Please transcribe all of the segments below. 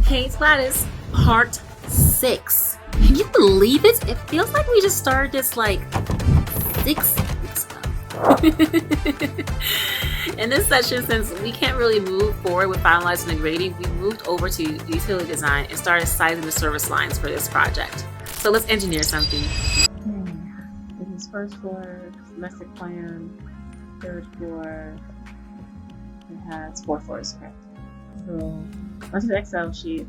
Hey, it's Gladys, part 6. Can you believe it? It feels like we just started this like 6 weeks ago. In this session, since we can't really move forward with finalizing the grading, we moved over to utility design and started sizing the service lines for this project. So let's engineer something. This is first floor, domestic plan, third floor. It has 4 floors, correct? So onto the Excel sheet,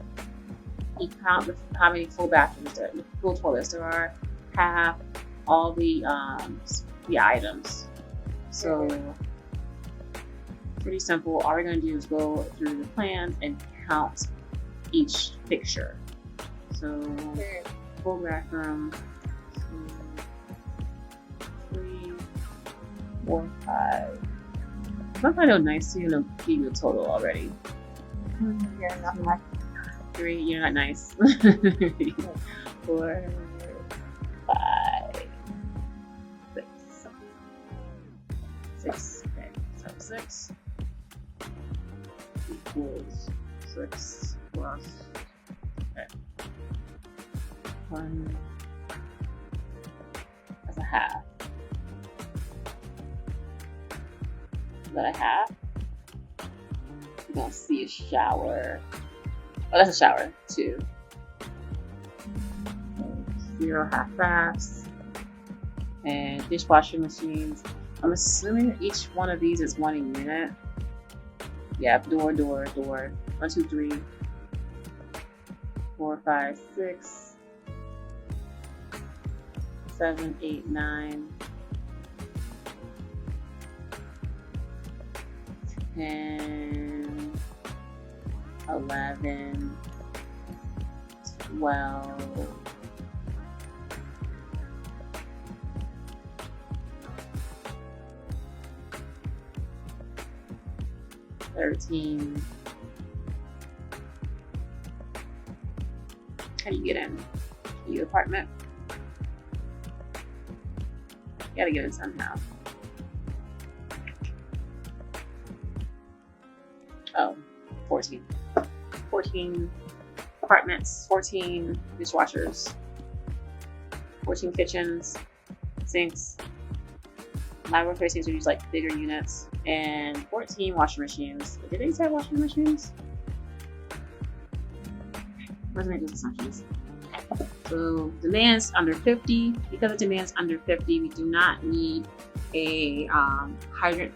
you count how many full bathrooms there, full toilets there are, have all the items. So pretty simple. All we're going to do is go through the plans and count each fixture. So full bathroom, 3, 4, 5. If I know nice, you're gonna give you a total already. You're not nice. 3, you're not nice. 4, 5, 6. 6. Okay, so 6 equals 6 plus 1. That's a half. Is that a half? You're gonna see a shower. Oh, that's a shower, 2. 0 half baths. And dishwasher machines. I'm assuming each one of these is 1 unit. Yeah, door. 1, 2, 3, 4, 5, 6, 7, 8, 9. 10, 11, 12, 13. How do you get in? Your apartment? You gotta get in somehow. Oh, 14. 14 apartments, 14 dishwashers, 14 kitchens, sinks. Laboratory sinks are used like bigger units, and 14 washing machines. Did they say washing machines? Let's make those assumptions. So demands under 50. Because the demands under 50, we do not need a hydrant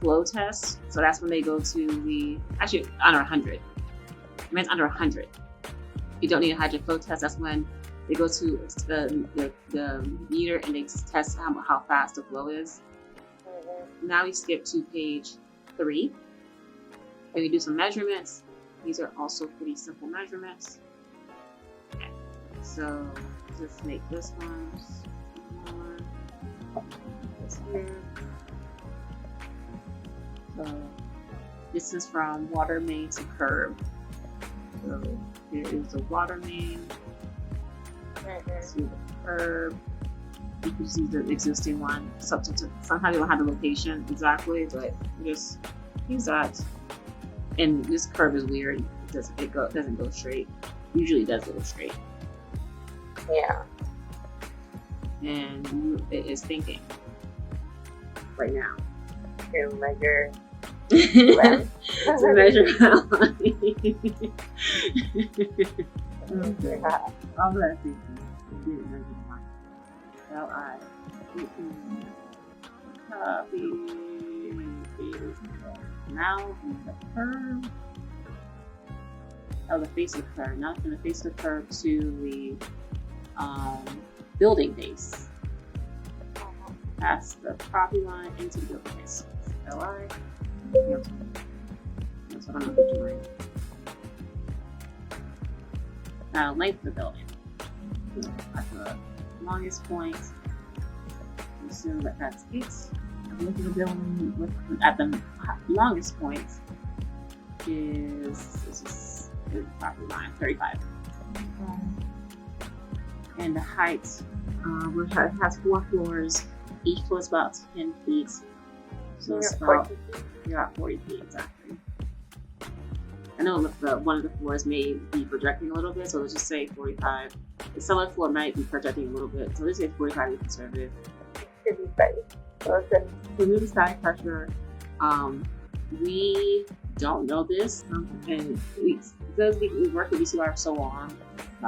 flow test. So that's when they go to the, actually under 100. Demands under 100. You don't need a hydrant flow test. That's when they go to the meter and they test how fast the flow is. Now we skip to page 3 and we do some measurements. These are also pretty simple measurements. Okay. So let's make this one more. This here. So distance from water main to curb. So here is the water main to the curb. You can see the existing one. Sometimes you don't have the location exactly, but just use that. And this curve is weird. It doesn't go straight. Usually it does go straight. Yeah. And it is thinking right now. To measure To measure how long. All that thinking. It didn't measure mine. L-I. Copy. Now the curve. Oh, the face of the curve. Now it's going to face the curve to the building base. Past the property line into the building base. L-I. That's what I'm going to do. Now, length of the building. At the longest point, assume that that's 8. The length of the building at the longest point is the property line, 35. And the height, which has 4 floors. Each floor is about 10 feet. So it's about, you're at 40 feet exactly. know one of the floors may be projecting a little bit, so let's just say 45. The cellar floor might be projecting a little bit, so let's say 45 is conservative. Should be fine. Okay. Remove the static pressure. We don't know this, and because we work with DC water for so long,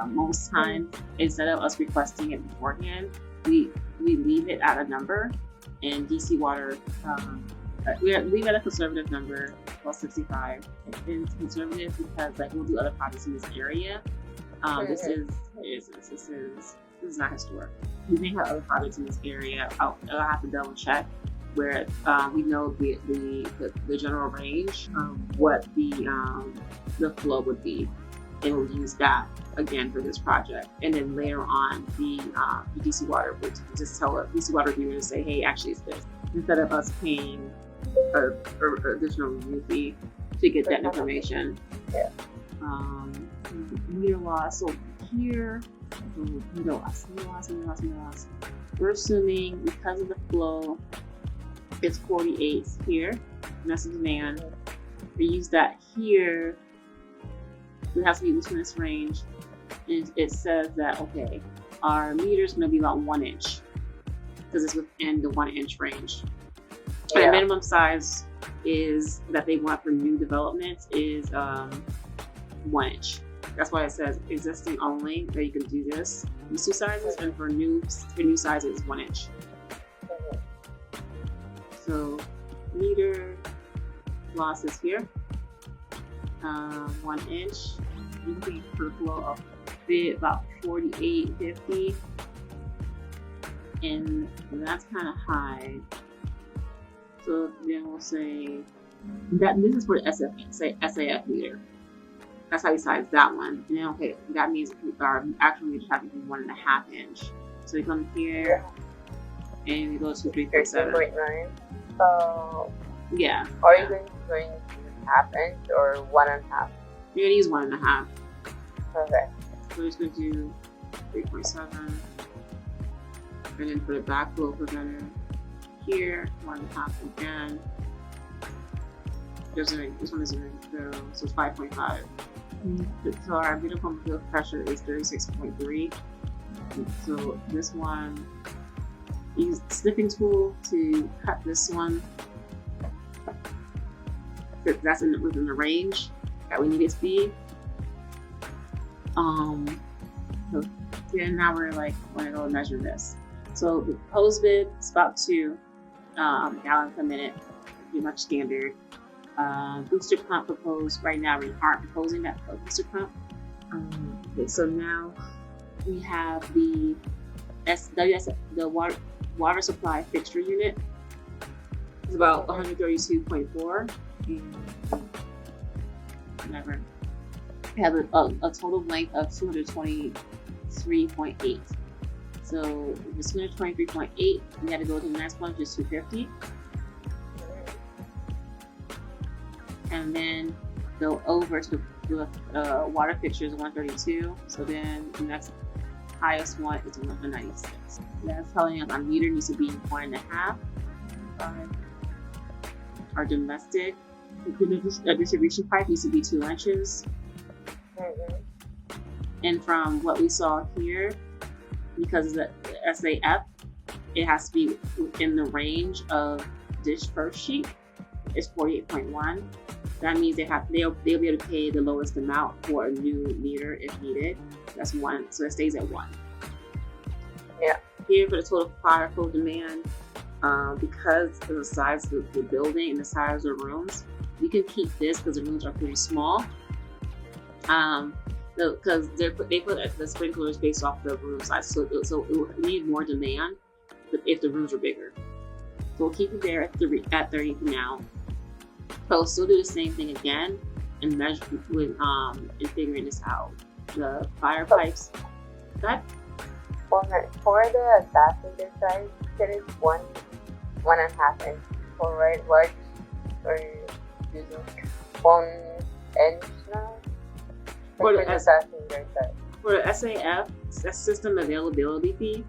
most times instead of us requesting it beforehand, we leave it at a number, and DC water we leave it at a conservative number, plus 65. It's conservative because like we'll do other projects in this area. This is not historic. We may have other projects in this area. I'll have to double check where we know the general range of what the flow would be, and we'll use that again for this project. And then later on, the DC water would just tell us DC water reviewer to say, hey, actually it's this, instead of us paying an additional review fee to get that information. Yeah. Meter loss over here. Meter loss. We're assuming because of the flow, it's 48 here, and that's the demand. We use that here. It has to be within this range, and it says that okay, our meter is going to be about 1 inch because it's within the 1 inch range. And the minimum size is that they want for new developments is 1 inch. That's why it says existing only, that you can do this. These two sizes, and for new sizes, 1 inch. So meter loss is here, 1 inch. You can per flow of about 48, 50, and that's kind of high. So then we'll say that this is for the SAF meter. That's how we size that one. And then okay, that means our actual meter has to be 1.5 inch. So we come here and we go to 3.7. 13.9. So yeah. Are you going to use 1/2 inch or 1.5? You're gonna use 1.5. Okay. So we're just gonna do 3.7, and then for the backflow preventer here, 1.5 again. This one is in the so it's 5.5. So our meter pump field pressure is 36.3. So this one, use the snipping tool to cut this one. That's within the range that we need it to be. So then now we're like going to go measure this. So the proposed bid is about 2 gallons a minute, pretty much standard. Booster pump proposed right now. We aren't proposing that booster pump. Okay, so now we have the water supply fixture unit. It's about 132.4. Whatever. We have a total length of 223.8. So if it's 223.8, we had to go to the next one, which is 250. And then go over to the water fixtures 132. So then the next highest one is 196. That's telling us our meter needs to be 1.5. Our domestic distribution pipe needs to be 2 inches. And from what we saw here, because the SAF, it has to be within the range of dish first sheet. It's 48.1. That means they'll be able to pay the lowest amount for a new meter if needed. That's 1, so it stays at 1. Yeah. Here for the total fire flow demand, because of the size of the building and the size of the rooms, you can keep this because the rooms are pretty small. Because they put the sprinklers based off the room size, so it will need more demand if the rooms are bigger. So we'll keep it there at 30 for now. But we'll still do the same thing again and measure with and figuring this out. The fire pipes. That For the passenger side, there is 1.5 inch. For right, what are you using? 1 inch now. For the passenger side. For the SAF, that's system availability fee.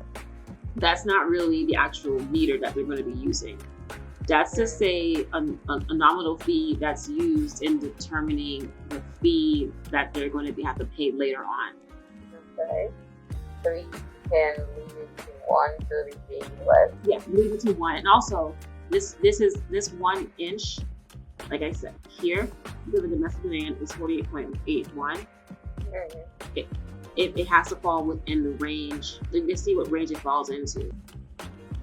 That's not really the actual meter that they're going to be using. That's just a nominal fee that's used in determining the fee that they're going to have to pay later on. Okay. So you can leave it to 1 so they pay less. Yeah, leave it to 1. And also, this 1 inch, like I said, here, the domestic demand is 48.81. It has to fall within the range. Let's see what range it falls into.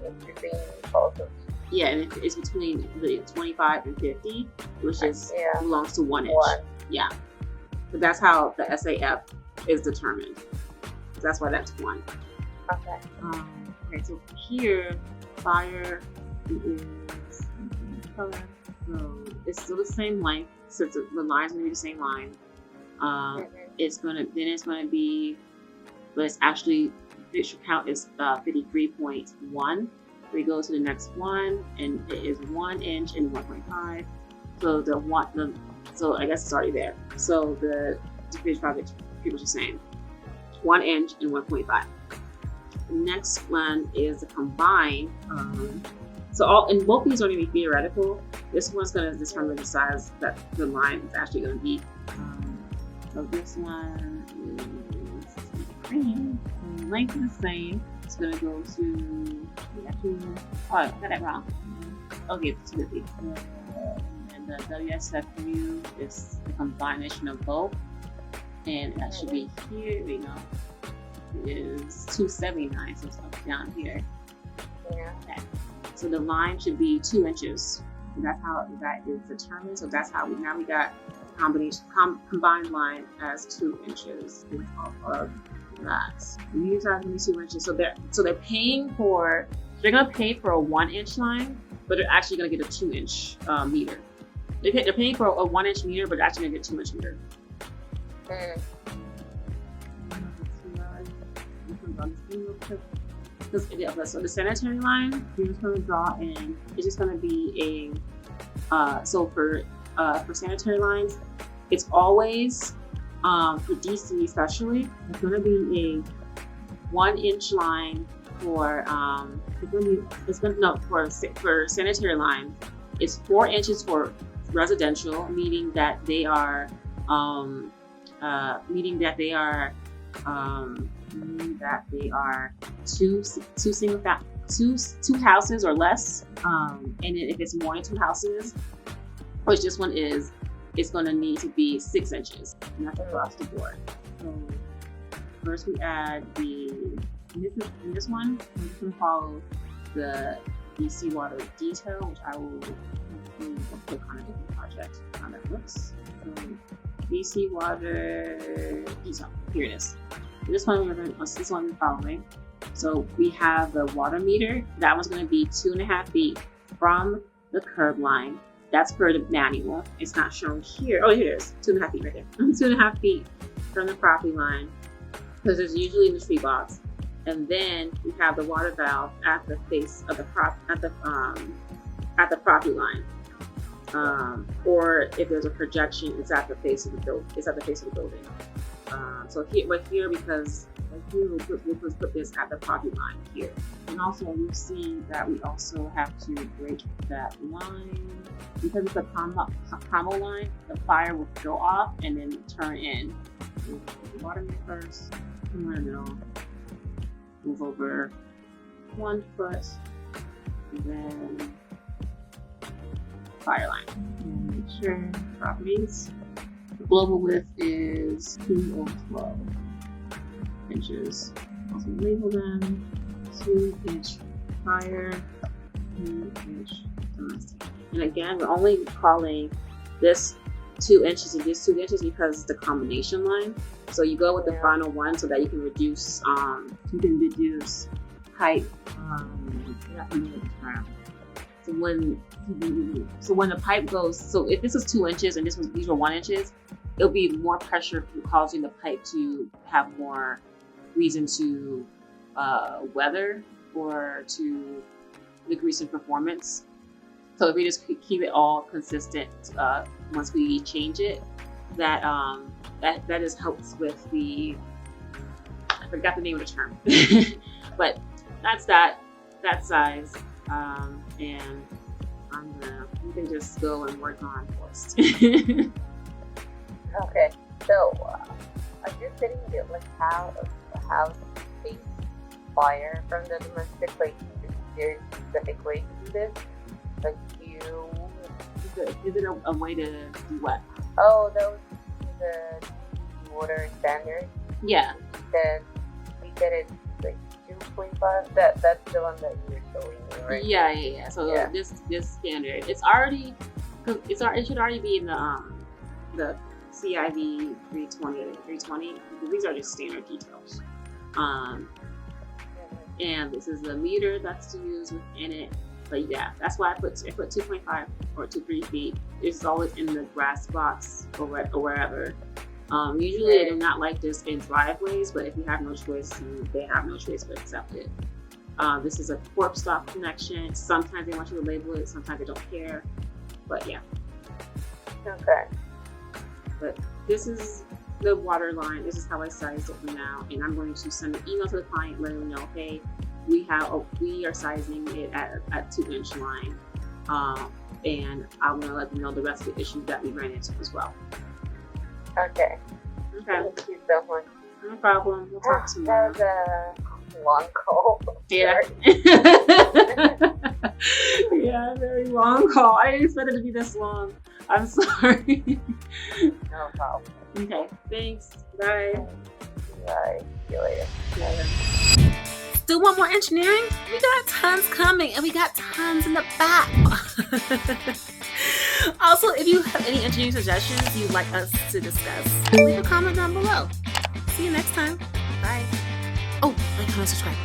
It's between both of you. Yeah, and it's between the 25 and 50, which is belongs to 1 inch. 1. Yeah. So that's how the SAF is determined. That's why that's 1. Okay. Okay, so here, fire is color. So it's still the same length, since the line's gonna be the same line. It's gonna be, but it's actually the count is 53.1. We go to the next one, and it is 1 inch and 1.5. So so I guess it's already there. So the finished project, people are saying 1 inch and 1.5. The next one is the combined. And both these are going to be theoretical. This one's going to determine the size that the line is actually going to be. So this one is green. The length is the same. It's going to go to. I got that wrong. Okay, it's 50. And the WSW is the combination of both. And that should be here. We know it is 279. So it's up down here. Yeah. Okay. So the line should be 2 inches. And that's how that is determined. So that's how we got combined line as 2 inches off of that. And these are going to be 2 inches. So they're paying for. They're going to pay for a 1 inch line, but they're actually going to get a 2 inch meter. They're paying for a 1 inch meter, but they're actually going to get 2 inch meter. So the sanitary line, you're just going to draw in. It's just going to be so for sanitary lines, it's always for DC especially. It's going to be a 1 inch line for for sanitary lines. It's 4 inches for residential, meaning that they are two houses or less, and then if it's more than 2 houses, which this one is, it's going to need to be 6 inches, and that's across the board. So first we add in this one, I'm just going to follow the DC water detail, which I will click on a different project, how that looks. So DC water detail, here it is. This one we're following. So we have the water meter. That one's going to be 2.5 feet from the curb line. That's per the manual. It's not shown here. Oh, here it is. 2.5 feet right there. 2.5 feet from the property line, because it's usually in the tree box. And then we have the water valve at the face of the property line. Or if there's a projection, it's at the face of the building. So here because we'll put this at the property line here. And also you'll see that we also have to break that line. Because it's a combo line, the fire will go off and then turn in. We'll put the water meter first, in the middle, move over 1 foot, and then fire line. And make sure properties. The global width is 2 over 12 inches. Also label them 2 inch fire, 2 inch domestic. And again, we're only calling this 2 inches and this 2 inches because it's the combination line. So you go with the final one so that you can reduce height. So when the pipe goes, so if this is 2 inches and these were 1 inches, it'll be more pressure causing the pipe to have more reason to weather or to decrease in performance. So if we just keep it all consistent once we change it, that just helps with the, I forgot the name of the term, but that's that size, and you can just go and work on forced. Okay, so are you saying that like how the fire from the domestic, like there's specific way to do this? Like you Is it a way to do what? oh that was the water standard. Yeah. Then we said it's like 2.5. That's the one that you were showing me, right? Yeah. So Yeah. this standard, it should already be in the CIV 320 or 320. Because these are just standard details. And this is the meter that's to use within it. But yeah, that's why I put 2.5 or 3 feet. It's always in the grass box or wherever. Usually they do not like this in driveways, but if you have no choice, they have no choice but accept it. This is a corp stop connection. Sometimes they want you to label it, sometimes they don't care. But yeah. Okay. But this is the water line. This is how I sized it for now. And I'm going to send an email to the client letting them know, hey, we are sizing it at 2-inch line. And I'm going to let them know the rest of the issues that we ran into as well. Okay. Okay. Thank you so much. No problem. We'll talk tomorrow. That was a long call. Yeah. Yeah, very long call. I didn't expect it to be this long. I'm sorry. No problem. Okay, thanks. Bye. Bye. See you later. Still want more engineering? We got tons coming, and we got tons in the back. Also, if you have any engineering suggestions you'd like us to discuss, leave a comment down below. See you next time. Bye. Oh, like, comment, subscribe.